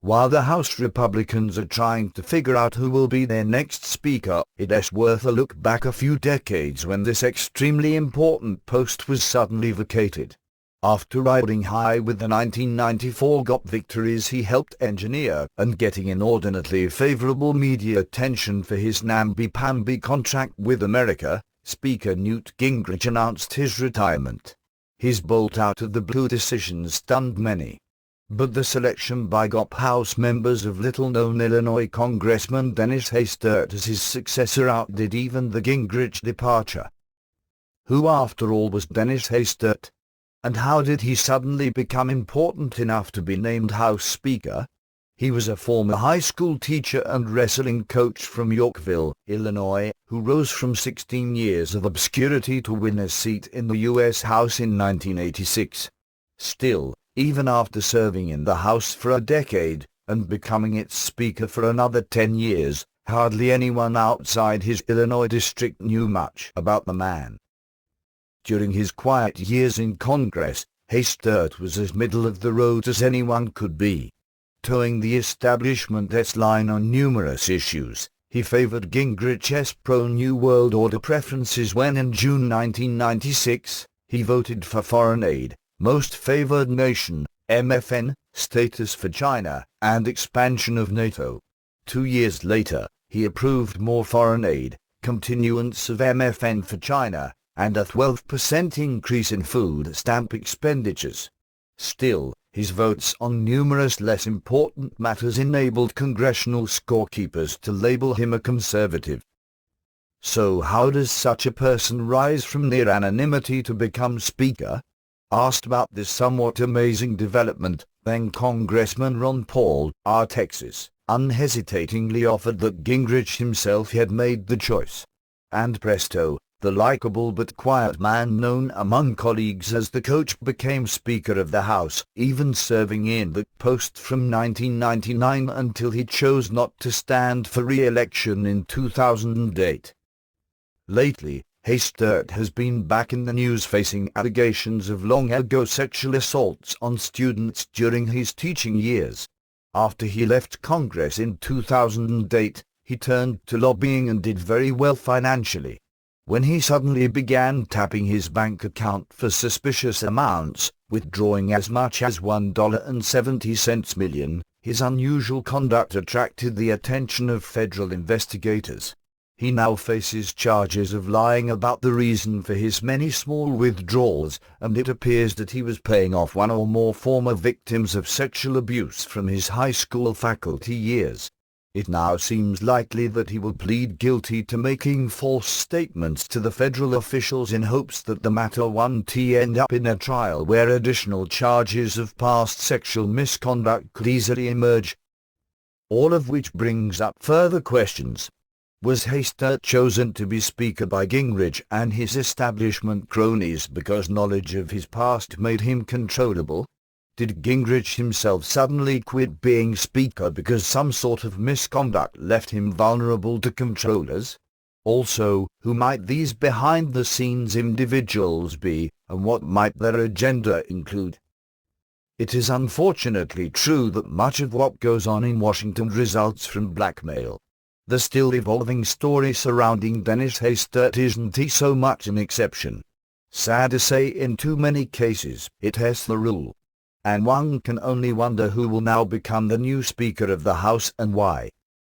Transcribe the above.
While the House Republicans are trying to figure out who will be their next speaker, it's worth a look back a few decades when this extremely important post was suddenly vacated. After riding high with the 1994 GOP victories he helped engineer, and getting inordinately favorable media attention for his namby-pamby contract with America, Speaker Newt Gingrich announced his retirement. His bolt out of the blue decision stunned many. But the selection by GOP House members of little-known Illinois Congressman Dennis Hastert as his successor outdid even the Gingrich departure. Who after all was Dennis Hastert? And how did he suddenly become important enough to be named House Speaker? He was a former high school teacher and wrestling coach from Yorkville, Illinois, who rose from 16 years of obscurity to win a seat in the U.S. House in 1986. Still, even after serving in the House for a decade, and becoming its Speaker for another 10 years, hardly anyone outside his Illinois district knew much about the man. During his quiet years in Congress, Hastert was as middle of the road as anyone could be. Towing the establishment's line on numerous issues, he favored Gingrich's pro-New World Order preferences when in June 1996, he voted for Foreign Aid, Most Favored Nation, MFN, status for China, and expansion of NATO. 2 years later, he approved more foreign aid, continuance of MFN for China, and a 12% increase in food stamp expenditures. Still, his votes on numerous less important matters enabled congressional scorekeepers to label him a conservative. So how does such a person rise from near anonymity to become Speaker? Asked about this somewhat amazing development, then Congressman Ron Paul, R. Texas, unhesitatingly offered that Gingrich himself had made the choice. And presto, the likable but quiet man known among colleagues as the coach became Speaker of the House, even serving in that post from 1999 until he chose not to stand for re-election in 2008. Lately, Hastert has been back in the news facing allegations of long-ago sexual assaults on students during his teaching years. After he left Congress in 2008, he turned to lobbying and did very well financially. When he suddenly began tapping his bank account for suspicious amounts, withdrawing as much as $1.70 million, his unusual conduct attracted the attention of federal investigators. He now faces charges of lying about the reason for his many small withdrawals, and it appears that he was paying off one or more former victims of sexual abuse from his high school faculty years. It now seems likely that he will plead guilty to making false statements to the federal officials in hopes that the matter won't end up in a trial where additional charges of past sexual misconduct could easily emerge. All of which brings up further questions. Was Hastert chosen to be Speaker by Gingrich and his establishment cronies because knowledge of his past made him controllable? Did Gingrich himself suddenly quit being Speaker because some sort of misconduct left him vulnerable to controllers? Also, who might these behind-the-scenes individuals be, and what might their agenda include? It is unfortunately true that much of what goes on in Washington results from blackmail. The still evolving story surrounding Dennis Hastert isn't so much an exception. Sad to say, in too many cases, it has the rule. And one can only wonder who will now become the new Speaker of the House and why.